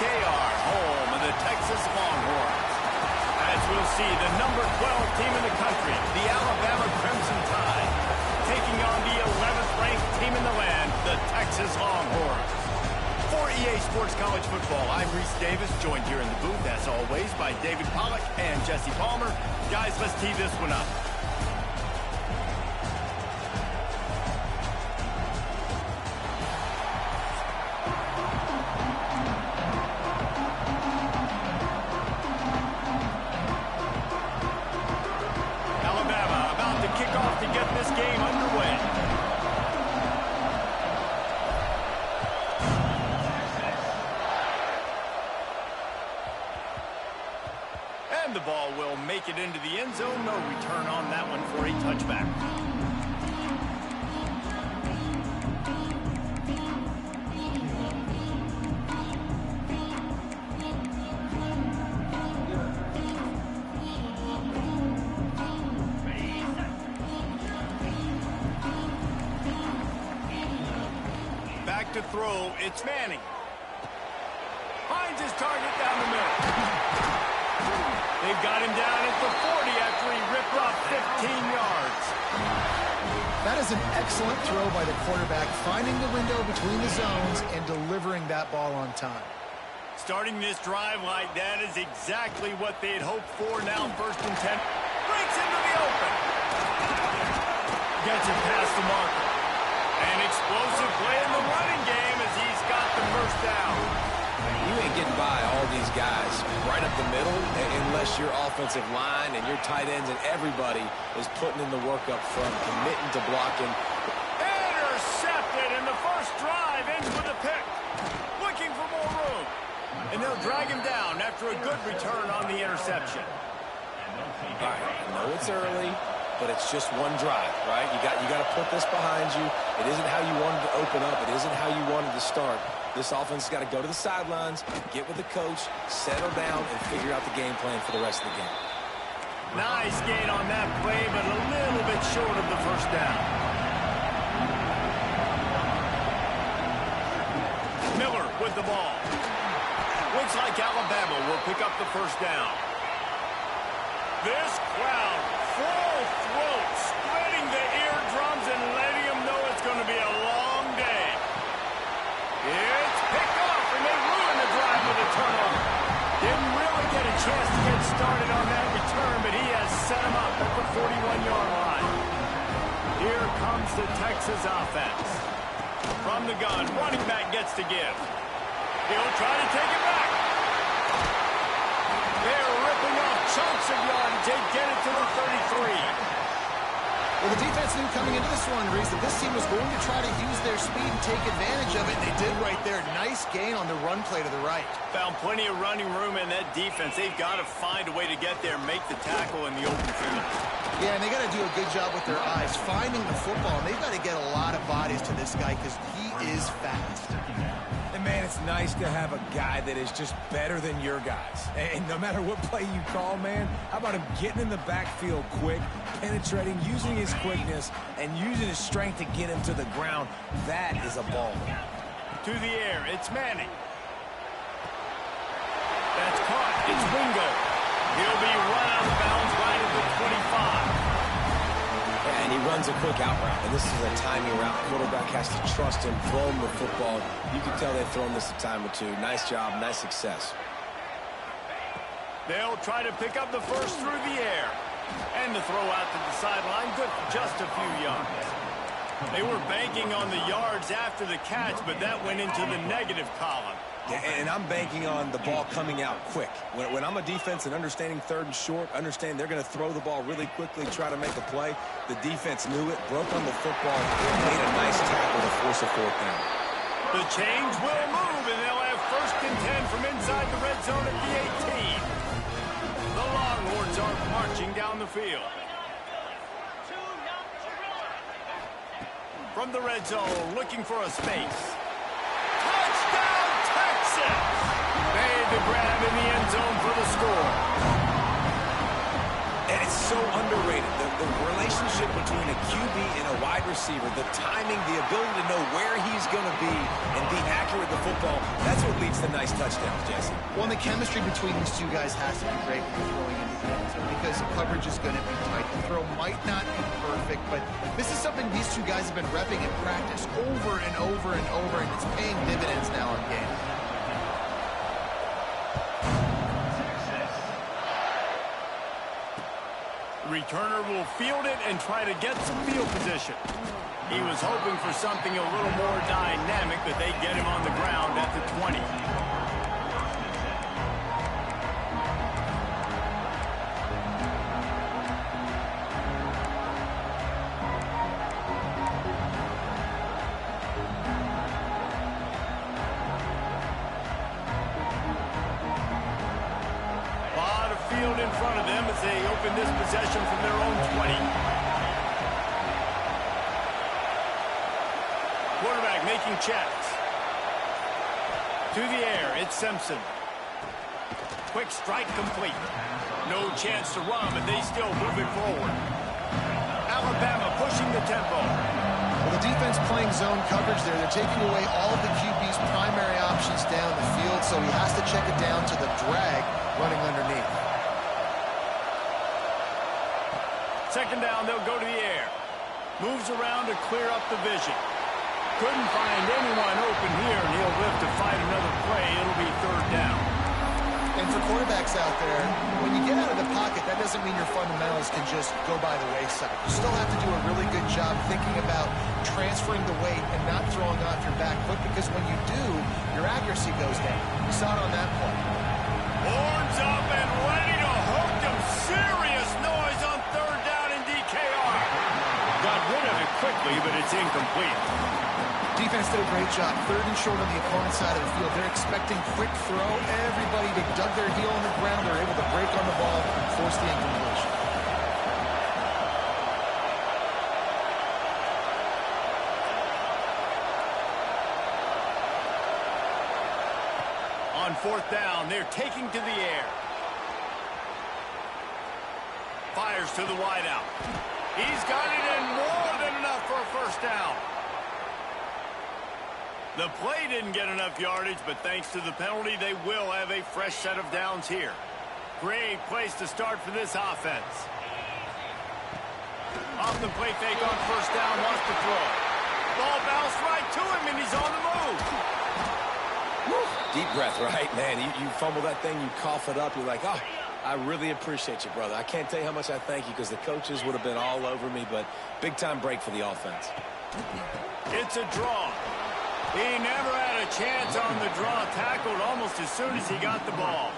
they are home of the Texas Longhorns. As we'll see, the number 12 team in the country, the Alabama Crimson Tide, taking on the 11th ranked team in the land, the Texas Longhorns. For EA Sports College Football, I'm Reese Davis, joined here in the booth, as always, by David Pollack and Jesse Palmer. Guys, let's tee this one up. Alabama about to kick off to get this game underway. And the ball will make it into the end zone. No return on that one for a touchback. Back to throw, it's Manning. Finds his target down the middle. They've got him down at the 40 after he ripped off 15 yards. That is an excellent throw by the quarterback, finding the window between the zones and delivering that ball on time. Starting this drive like that is exactly what they had hoped for. Now 1st and 10. Breaks into the open. Gets it past the marker. An explosive play in the running game as he's got the first down. You ain't getting by all these guys right up the middle unless your offensive line and your tight ends and everybody is putting in the work up front, committing to blocking. Intercepted, and the first drive ends with a pick. Looking for more room. And they'll drag him down after a good return on the interception. All right, I know it's early, but it's just one drive, right? You got to put this behind you. It isn't how you wanted to open up. It isn't how you wanted to start. This offense has got to go to the sidelines, get with the coach, settle down, and figure out the game plan for the rest of the game. Nice gain on that play, but a little bit short of the first down. Miller with the ball. Looks like Alabama will pick up the first down. This crowd, full throat, spreading the eardrums and letting them know it's going to be a long day. It's picked off, and they ruin the drive with a turnover. Didn't really get a chance to get started on that return, but he has set him up at the 41-yard line. Here comes the Texas offense. From the gun, running back gets to give. He'll try to take it back. They're ripping off chunks of yardage. They get it to the 33. Well, the defense knew coming into this one, Reese, that this team was going to try to use their speed and take advantage of it. They did right there. Nice gain on the run play to the right. Found plenty of running room in that defense. They've got to find a way to get there, make the tackle in the open field. Yeah, and they got to do a good job with their eyes, finding the football. And they've got to get a lot of bodies to this guy because he is fast. And, man, it's nice to have a guy that is just better than your guys. And no matter what play you call, man, how about him getting in the backfield quick, penetrating, using his quickness, and using his strength to get him to the ground? That is a ball. To the air, it's Manning. That's caught. It's Wingo. He'll be run out of bounds right at the 25. And he runs a quick out route, and this is a timing route. Quarterback has to trust him, throw him the football. You can tell they've thrown this a time or two. Nice job, nice success. They'll try to pick up the first through the air. And the throw out to the sideline, good for just a few yards. They were banking on the yards after the catch, but that went into the negative column. And I'm banking on the ball coming out quick. When I'm a defense and understanding 3rd and short, understand they're going to throw the ball really quickly, try to make a play. The defense knew it, broke on the football, made a nice tackle to force a 4th down. The change will move, and they'll have 1st and 10 from inside the red zone at the 18. The Longhorns are marching down the field. From the red zone, looking for a space. Touchdown, Texas! Made the grab in the end zone for the score. And it's so underrated. The relationship between a QB and a wide receiver, the timing, the ability to know where he's going to be and be accurate with the football, that's what leads to nice touchdowns, Jesse. Well, and the chemistry between these two guys has to be great when you're throwing into the end zone because the coverage is going to be tight. The throw might not be perfect, but this is something these two guys have been repping in practice over and over and over, and it's paying dividends now in games. The returner will field it and try to get some field position. He was hoping for something a little more dynamic, but they get him on the ground at the 20. Field in front of them as they open this possession from their own 20. Quarterback making checks. To the air, it's Simpson. Quick strike complete. No chance to run, but they still move it forward. Alabama pushing the tempo. Well, the defense playing zone coverage there. They're taking away all of the QB's primary options down the field, so he has to check it down to the drag running underneath. Second down, they'll go to the air. Moves around to clear up the vision. Couldn't find anyone open here, and he'll live to fight another play. It'll be third down. And for quarterbacks out there, when you get out of the pocket, that doesn't mean your fundamentals can just go by the wayside. You still have to do a really good job thinking about transferring the weight and not throwing off your back foot, because when you do, your accuracy goes down. You saw it on that play. Horns up and ready to hook them. Serious noise on third down in DKR. Got rid of it quickly, but it's incomplete. Defense did a great job. Third and short on the opponent's side of the field. They're expecting quick throw. Everybody, they dug their heel on the ground. They're able to break on the ball and force the incompletion. On fourth down, they're taking to the air. Fires to the wideout. He's got it in more than enough for a first down. The play didn't get enough yardage, but thanks to the penalty, they will have a fresh set of downs here. Great place to start for this offense. Off the play fake on first down, wants to throw. Ball bounced right to him, and he's on the move. Deep breath, right, man? You fumble that thing, you cough it up, you're like, oh, I really appreciate you, brother. I can't tell you how much I thank you because the coaches would have been all over me, but big-time break for the offense. It's a draw. He never had a chance on the draw, tackled almost as soon as he got the ball.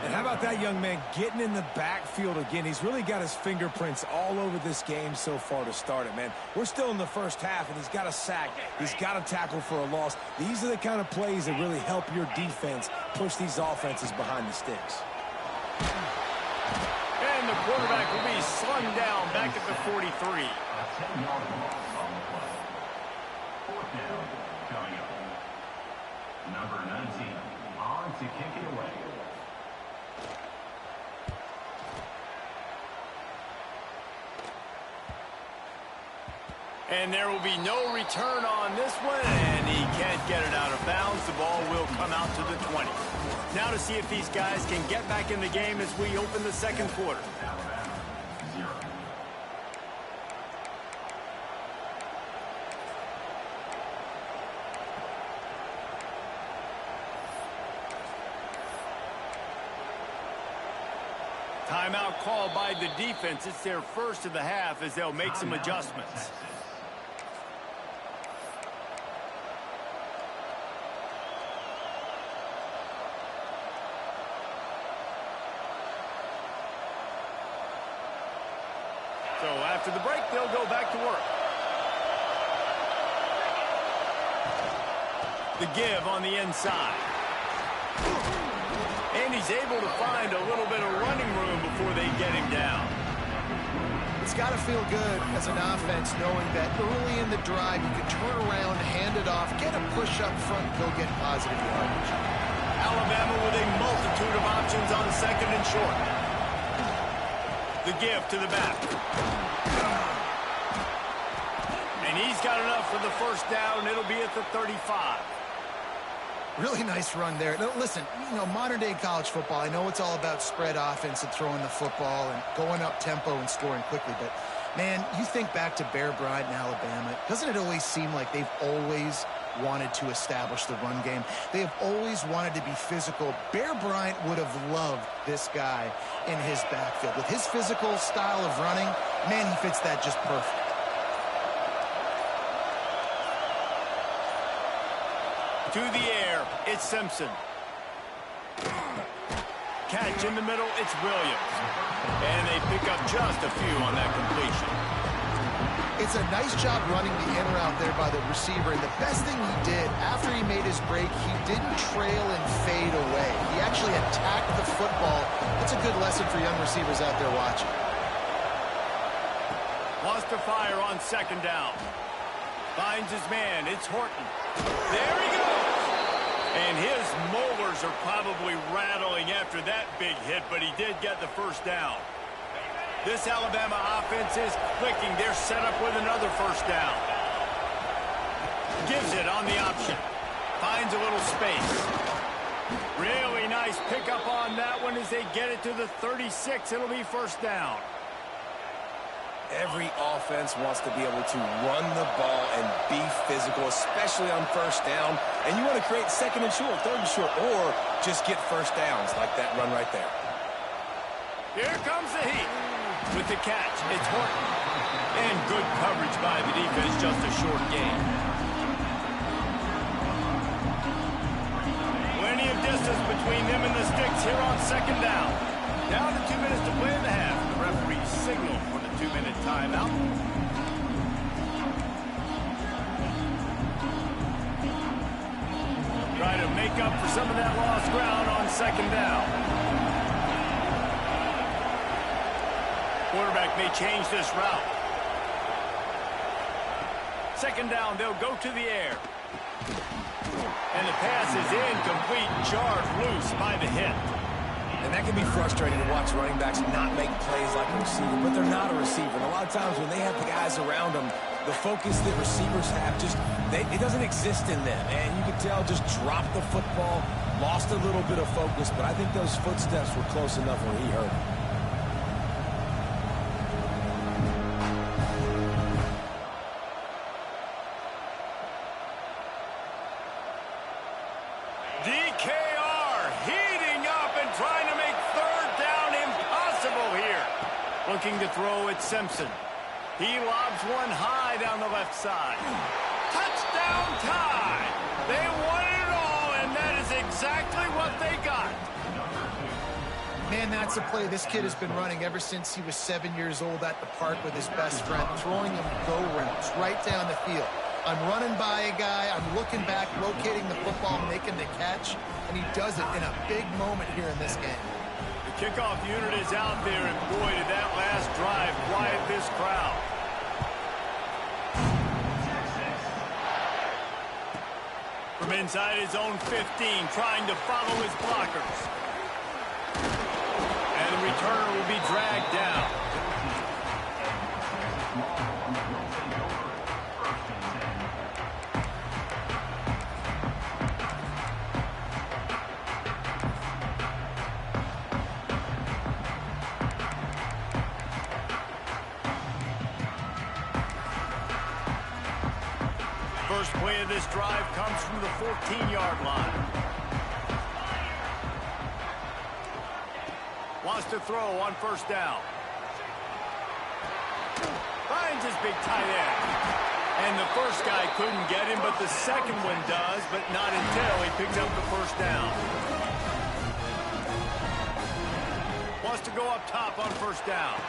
And how about that young man getting in the backfield again? He's really got his fingerprints all over this game so far to start it, man. We're still in the first half, and he's got a sack. He's got a tackle for a loss. These are the kind of plays that really help your defense push these offenses behind the sticks. And the quarterback will be slung down back at the 43. Number 19, on to kick it away. And there will be no return on this one, and he can't get it out of bounds. The ball will come out to the 20. Now to see if these guys can get back in the game as we open the second quarter. Timeout called by the defense. It's their first of the half as they'll make some adjustments. So after the break, they'll go back to work. The give on the inside. And he's able to find a little bit of running room before they get him down. It's got to feel good as an offense knowing that early in the drive you can turn around, hand it off, get a push up front, go get positive yardage. Alabama with a multitude of options on second and short. The give to the back. And he's got enough for the first down. It'll be at the 35. Really nice run there. Now, listen, modern-day college football, I know it's all about spread offense and throwing the football and going up tempo and scoring quickly, but, man, you think back to Bear Bryant in Alabama, doesn't it always seem like they've always wanted to establish the run game? They have always wanted to be physical. Bear Bryant would have loved this guy in his backfield. With his physical style of running, man, he fits that just perfect. To the air, it's Simpson. Catch in the middle, it's Williams. And they pick up just a few on that completion. It's a nice job running the in route there by the receiver. And the best thing he did, after he made his break, he didn't trail and fade away. He actually attacked the football. That's a good lesson for young receivers out there watching. Wants to fire on second down. Finds his man. It's Horton. There he goes. And his molars are probably rattling after that big hit, but he did get the first down. This Alabama offense is clicking. They're set up with another first down. Gives it on the option. Finds a little space. Really nice pickup on that one as they get it to the 36. It'll be first down. Every offense wants to be able to run the ball and be physical, especially on first down. And you want to create second and short, third and short, or just get first downs like that run right there. Here comes the heat. With the catch, it's Horton. And good coverage by the defense, just a short gain. Plenty of distance between them and the sticks here on second down. Down to 2 minutes to play in the half. The referee signaled for the 2-minute timeout. Try to make up for some of that lost ground on second down. Quarterback may change this route. Second down, they'll go to the air. And the pass is incomplete, jarred loose by the hit. And that can be frustrating to watch running backs not make plays like a receiver, but they're not a receiver. And a lot of times when they have the guys around them, the focus that receivers have it doesn't exist in them. And you can tell just dropped the football, lost a little bit of focus, but I think those footsteps were close enough where he heard it. Looking to throw at Simpson. He lobs one high down the left side. Touchdown tie! They won it all, and that is exactly what they got. Man, that's a play this kid has been running ever since he was 7 years old at the park with his best friend, throwing him go routes right down the field. I'm running by a guy, I'm looking back, locating the football, making the catch, and he does it in a big moment here in this game. Kickoff unit is out there, and boy, did that last drive quiet this crowd. From inside his own 15, trying to follow his blockers. And the returner will be dragged down. First play of this drive comes from the 14-yard line. Wants to throw on first down. Finds his big tight end. And the first guy couldn't get him, but the second one does, but not until he picks up the first down. Wants to go up top on first down.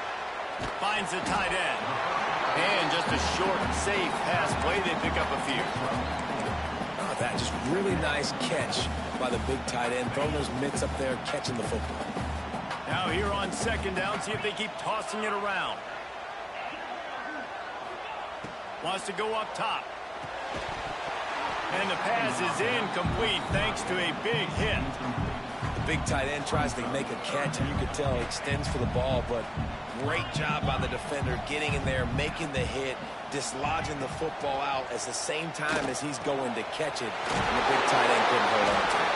Finds the tight end. And just a short, safe pass play. They pick up a few. Oh, that just really nice catch by the big tight end. Throwing those mitts up there, catching the football. Now here on second down, see if they keep tossing it around. Wants to go up top. And the pass is incomplete thanks to a big hit. big tight end tries to make a catch, and you can tell he extends for the ball, but great job by the defender getting in there, making the hit, dislodging the football out at the same time as he's going to catch it, and the big tight end couldn't hold on to it.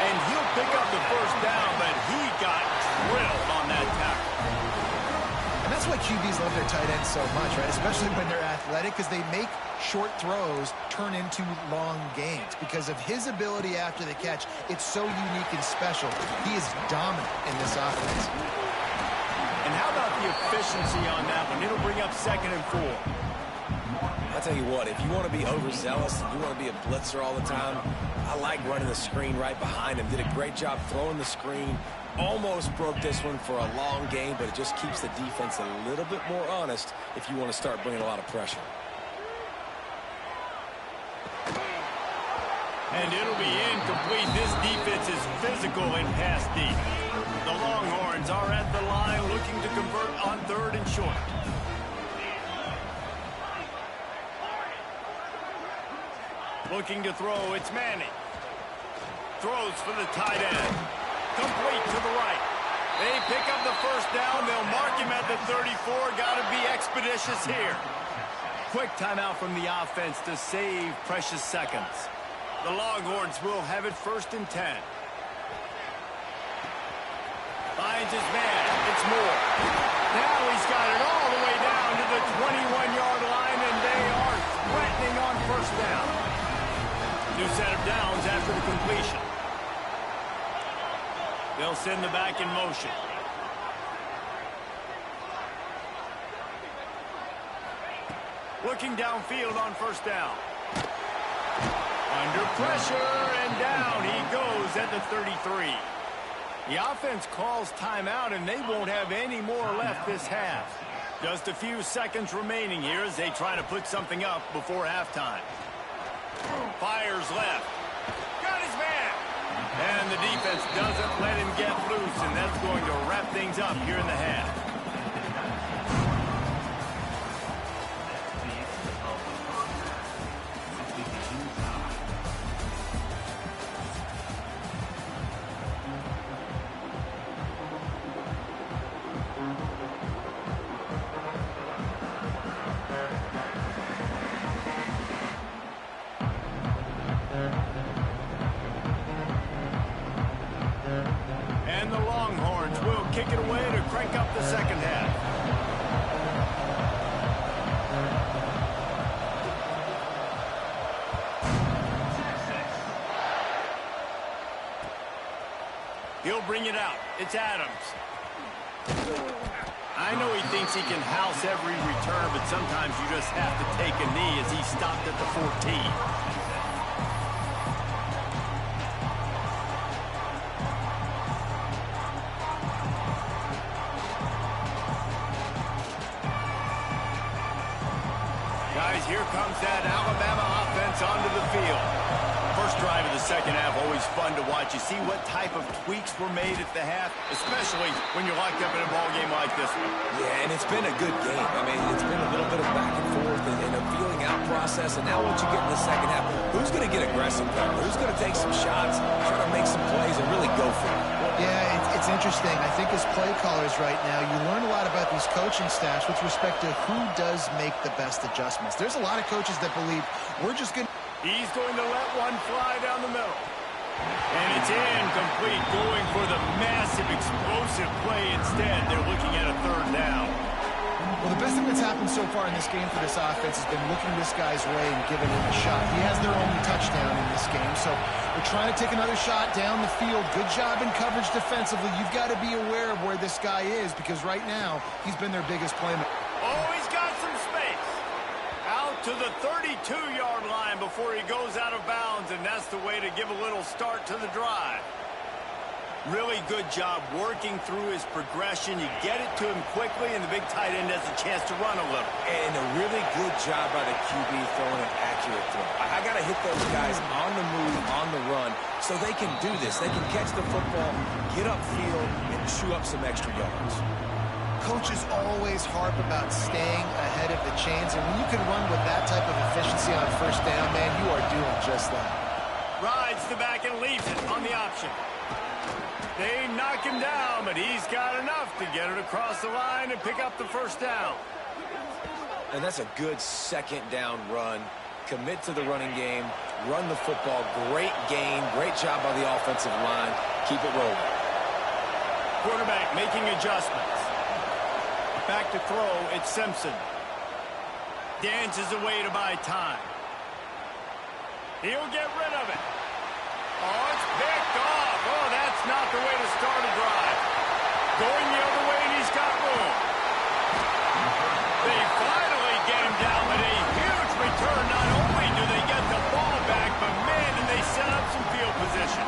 And he'll pick up the first down, but he got drilled on that tackle. And that's why QBs love their tight ends so much, right? Especially when they're athletic, because they make short throws turn into long gains. Because of his ability after the catch, it's so unique and special. He is dominant in this offense. And how about the efficiency on that one? It'll bring up 2nd and 4. I'll tell you what, if you want to be overzealous and you want to be a blitzer all the time, I like running the screen right behind him. Did a great job throwing the screen. Almost broke this one for a long game, but it just keeps the defense a little bit more honest if you want to start bringing a lot of pressure. And it'll be incomplete. This defense is physical and pass deep. The Longhorns are at the line looking to convert on 3rd and short. Looking to throw, it's Manning. Throws for the tight end. Complete to the right. They pick up the first down. They'll mark him at the 34. Got to be expeditious here. Quick timeout from the offense to save precious seconds. The Longhorns will have it 1st and 10. Finds his man. It's Moore. Now he's got it all the way down to the 21-yard line, and they are threatening on 1st down. New set of downs after the completion. They'll send the back in motion. Looking downfield on 1st down. Under pressure, and down he goes at the 33. The offense calls timeout, and they won't have any more left this half. Just a few seconds remaining here as they try to put something up before halftime. Fires left. Got his man. And the defense doesn't let him get loose, and that's going to wrap things up here in the half. And the Longhorns will kick it away to crank up the second half. He'll bring it out. It's Adams. I know he thinks he can house every return, but sometimes you just have to take a knee as he stopped at the 14. Guys, here comes that Alabama offense onto the field. First drive of the second half, always fun to watch. You see what type of tweaks were made at the half, especially when you're locked up in a ball game like this one. Yeah, and it's been a good game. I mean, it's been a little bit of back and forth and a feeling out process. And now what you get in the second half, who's going to get aggressive there? Who's going to take some shots, try to make some plays, and really go for it? Yeah, it's interesting. I think as play callers right now, you learn a lot about these coaching staffs with respect to who does make the best adjustments. There's a lot of coaches that believe we're just going to... He's going to let one fly down the middle. And it's incomplete, going for the massive explosive play instead. They're looking at a 3rd down. Well, the best thing that's happened so far in this game for this offense has been looking this guy's way and giving him a shot. He has their only touchdown in this game, so they're trying to take another shot down the field. Good job in coverage defensively. You've got to be aware of where this guy is because right now he's been their biggest playmaker. Oh, he's got some space. Out to the 32-yard line before he goes out of bounds, and that's the way to give a little start to the drive. Really good job working through his progression. You get it to him quickly, and the big tight end has a chance to run a little. And a really good job by the QB throwing an accurate throw. I got to hit those guys on the move, on the run, so they can do this. They can catch the football, get upfield, and chew up some extra yards. Coaches always harp about staying ahead of the chains, and when you can run with that type of efficiency on 1st down, man, you are doing just that. Rides the back and leaves it on the option. They knock him down, but he's got enough to get it across the line and pick up the first down. And that's a good second down run. Commit to the running game, run the football. Great gain, great job by the offensive line. Keep it rolling. Quarterback making adjustments. Back to throw, it's Simpson. Dances away to buy time. He'll get rid of it. Oh, it's picked off. Oh, that's not the way to start a drive. Going the other way, and he's got room. They finally get him down with a huge return. Not only do they get the ball back, but, man, and they set up some field position.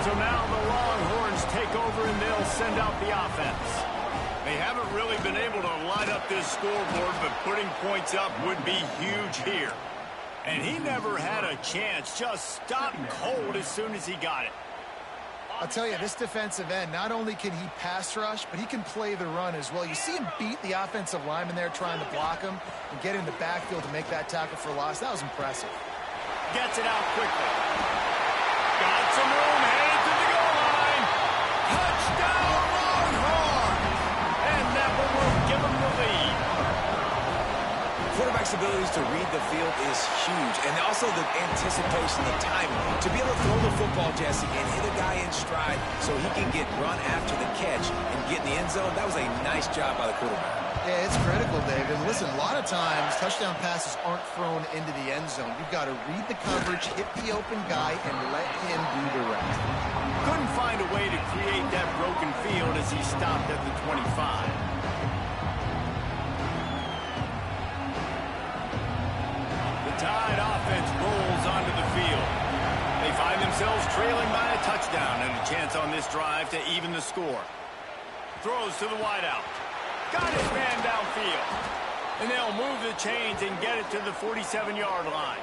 So now the Longhorns take over, and they'll send out the offense. They haven't really been able to light up this scoreboard, but putting points up would be huge here. And he never had a chance. Just stopped cold as soon as he got it. I'll tell you, this defensive end, not only can he pass rush, but he can play the run as well. You see him beat the offensive lineman there trying to block him and get in the backfield to make that tackle for loss. That was impressive. Gets it out quickly. Got some room, headed to the goal line. Touchdown, Longhorns! And that will give him the lead. Quarterback's abilities to read the field is huge, and also the anticipation, the timing. To be able to throw the football, Jesse, and hit a guy in stride so he can get run after the catch and get in the end zone, that was a nice job by the quarterback. Yeah, it's critical, David. And listen, a lot of times touchdown passes aren't thrown into the end zone. You've got to read the coverage, hit the open guy, and let him do the rest. Couldn't find a way to create that broken field as he stopped at the 25. Tide offense rolls onto the field. They find themselves trailing by a touchdown and a chance on this drive to even the score. Throws to the wideout. Got his man downfield. And they'll move the chains and get it to the 47-yard line.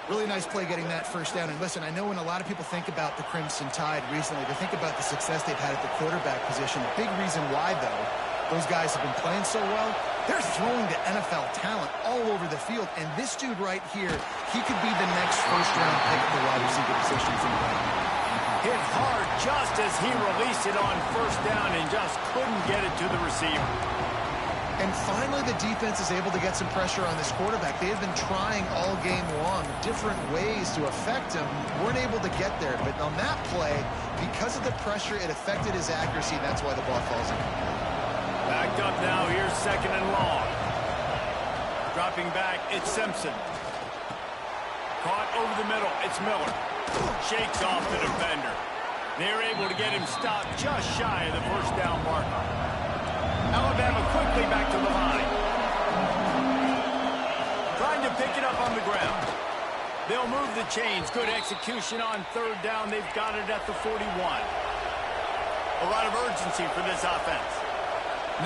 Really nice play getting that first down. And listen, I know when a lot of people think about the Crimson Tide recently, they think about the success they've had at the quarterback position. A big reason why, though, those guys have been playing so well, they're throwing to NFL talent all over the field. And this dude right here, he could be the next first-round pick at the wide receiver position from the Hit hard just as he released it on first down and just couldn't get it to the receiver. And finally, the defense is able to get some pressure on this quarterback. They have been trying all game long different ways to affect him. Weren't able to get there. But on that play, because of the pressure, it affected his accuracy, and that's why the ball falls in. Backed up now, here's second and long. Dropping back, it's Simpson. Caught over the middle, it's Miller. Shakes off the defender. They're able to get him stopped just shy of the first down marker. Alabama quickly back to the line. Trying to pick it up on the ground. They'll move the chains. Good execution on third down. They've got it at the 41. A lot of urgency for this offense.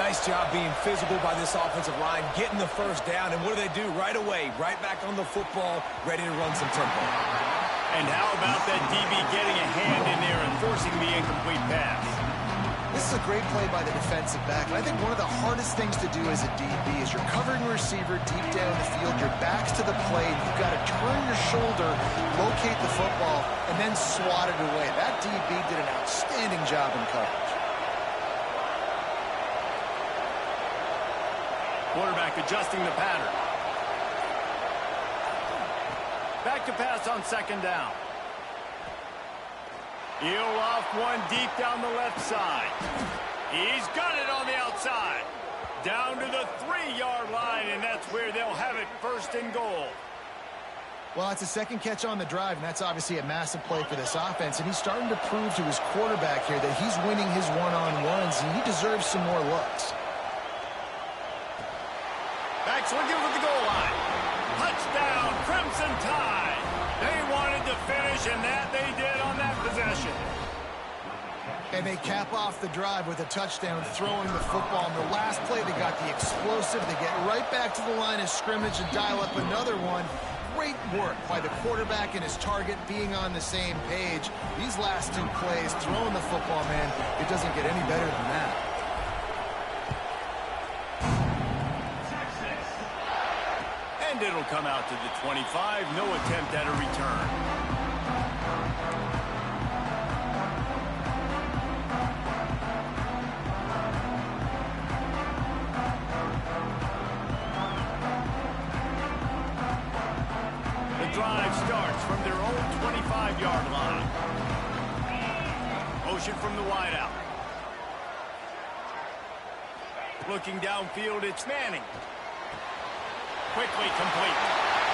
Nice job being physical by this offensive line, getting the first down. And what do they do right away? Right back on the football, ready to run some tempo. And how about that DB getting a hand in there and forcing the incomplete pass? This is a great play by the defensive back. And I think one of the hardest things to do as a DB is you're covering a receiver deep down the field, your back's to the play, and you've got to turn your shoulder, locate the football, and then swat it away. That DB did an outstanding job in coverage. Quarterback adjusting the pattern. Back to pass on second down. He'll off one deep down the left side. He's got it on the outside. Down to the 3-yard line, and that's where they'll have it first and goal. Well, it's a second catch on the drive, and that's obviously a massive play for this offense. And he's starting to prove to his quarterback here that he's winning his one-on-ones, and he deserves some more looks. Back's looking for the goal line. Touchdown, Crimson Tide. They wanted to finish, and that they did on that possession. And they cap off the drive with a touchdown, throwing the football. In the last play, they got the explosive. They get right back to the line of scrimmage and dial up another one. Great work by the quarterback and his target being on the same page. These last two plays, throwing the football, man, it doesn't get any better than that. And it'll come out to the 25. No attempt at a return. motion from the wideout. Looking downfield, it's Manning. Quickly complete.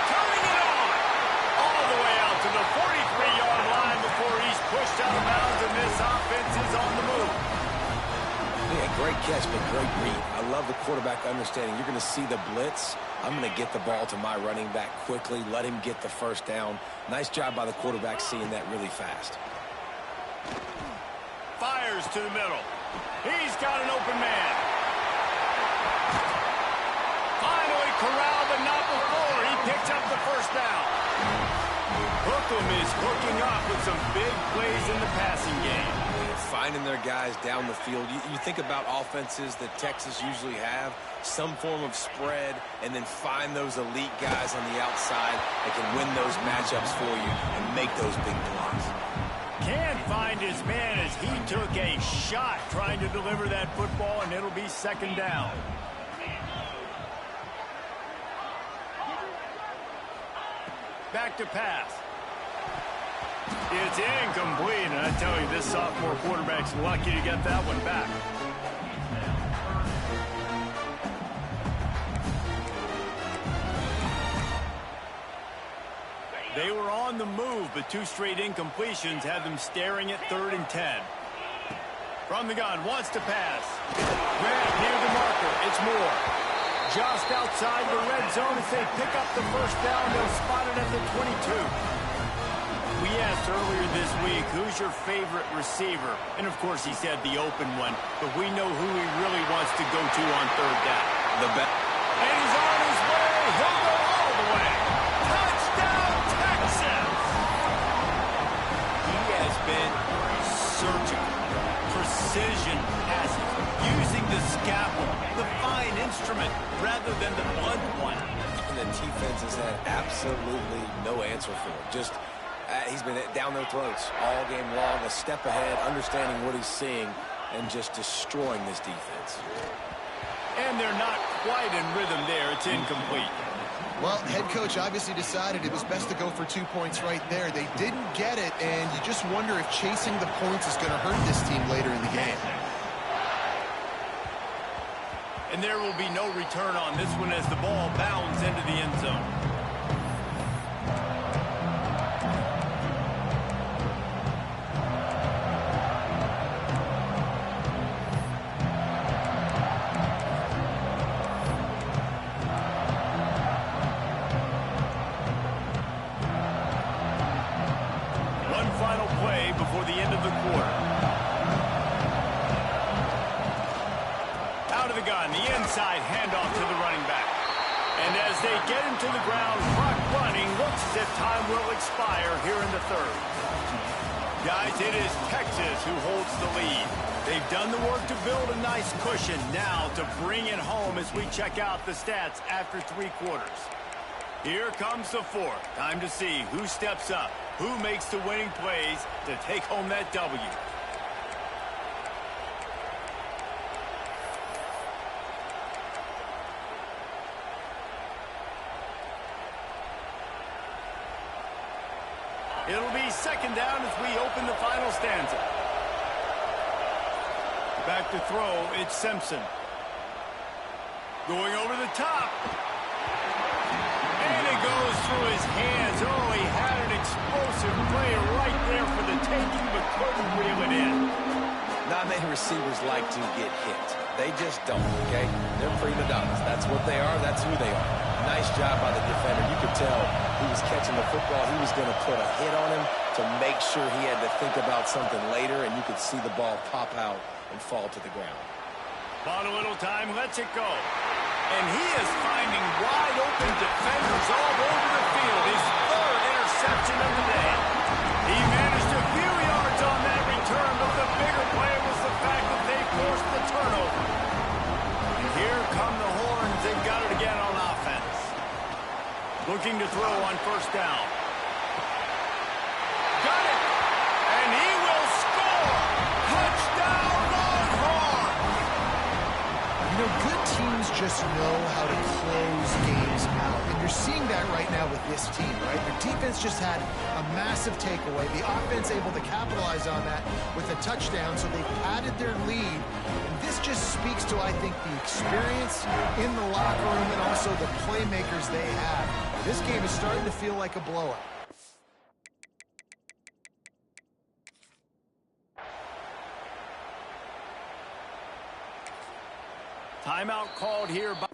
Turning it on. All the way out to the 43-yard line before he's pushed out of bounds, and this offense is on the move. Yeah, great catch, but great read. I love the quarterback understanding. You're going to see the blitz. I'm going to get the ball to my running back quickly, let him get the first down. Nice job by the quarterback seeing that really fast. Fires to the middle. He's got an open man. Finally corralled, but not before. He picks up the first down. Hookem is hooking up with some big plays in the passing game. Finding their guys down the field. You think about offenses that Texas usually have, some form of spread, and then find those elite guys on the outside that can win those matchups for you and make those big plays. Can't find his man as he took a shot trying to deliver that football, and it'll be second down. Back to pass. It's incomplete, and I tell you, this sophomore quarterback's lucky to get that one back. They were on the move, but two straight incompletions had them staring at 3rd and 10. From the gun, wants to pass. Grant near the marker. It's Moore. Just outside the red zone as they pick up the first down. They'll spot it at the 22. We asked earlier this week, who's your favorite receiver? And, of course, he said the open one. But we know who he really wants to go to on 3rd down. And he's on his way. He'll go all the way. Touchdown, Texas! He has been surgical. Precision passes. Using the scalpel, the fine instrument, rather than the blunt one. And the defense has had absolutely no answer for it. Just... he's been down their throats all game long, a step ahead, understanding what he's seeing, and just destroying this defense. And they're not quite in rhythm there. It's incomplete. Well, head coach obviously decided it was best to go for 2 points right there. They didn't get it, and you just wonder if chasing the points is going to hurt this team later in the game. And there will be no return on this one as the ball bounds into the end zone. Final play before the end of the quarter. Out of the gun, the inside handoff to the running back. And as they get him to the ground, clock running, looks as if time will expire here in the 3rd. Guys, it is Texas who holds the lead. They've done the work to build a nice cushion. Now to bring it home as we check out the stats after 3 quarters. Here comes the 4th. Time to see who steps up, who makes the winning plays to take home that W. It'll be second down as we open the final stanza. Back to throw, it's Simpson. Going over the top. And it goes through his hands. Oh, he had an explosive play right there for the taking, but couldn't reel it in. Not many receivers like to get hit. They just don't, okay? They're prima donnas. That's what they are. That's who they are. Nice job by the defender. You could tell he was catching the football. He was going to put a hit on him to make sure he had to think about something later, and you could see the ball pop out and fall to the ground. Bought a little time, lets it go. And he is finding wide open defenders all over the field. His 3rd interception of the day. He managed a few yards on that return, but the bigger play was the fact that they forced the turnover. And here come the Horns. They've got it again on offense. Looking to throw on 1st down. Got it! And he will score! Touchdown, Longhorns! You know, good teams just know how to close games out. And you're seeing that right now with this team, right? Their defense just had a massive takeaway. The offense able to capitalize on that with a touchdown, so they padded their lead. And this just speaks to, I think, the experience in the locker room and also the playmakers they have. This game is starting to feel like a blowout. Timeout called here by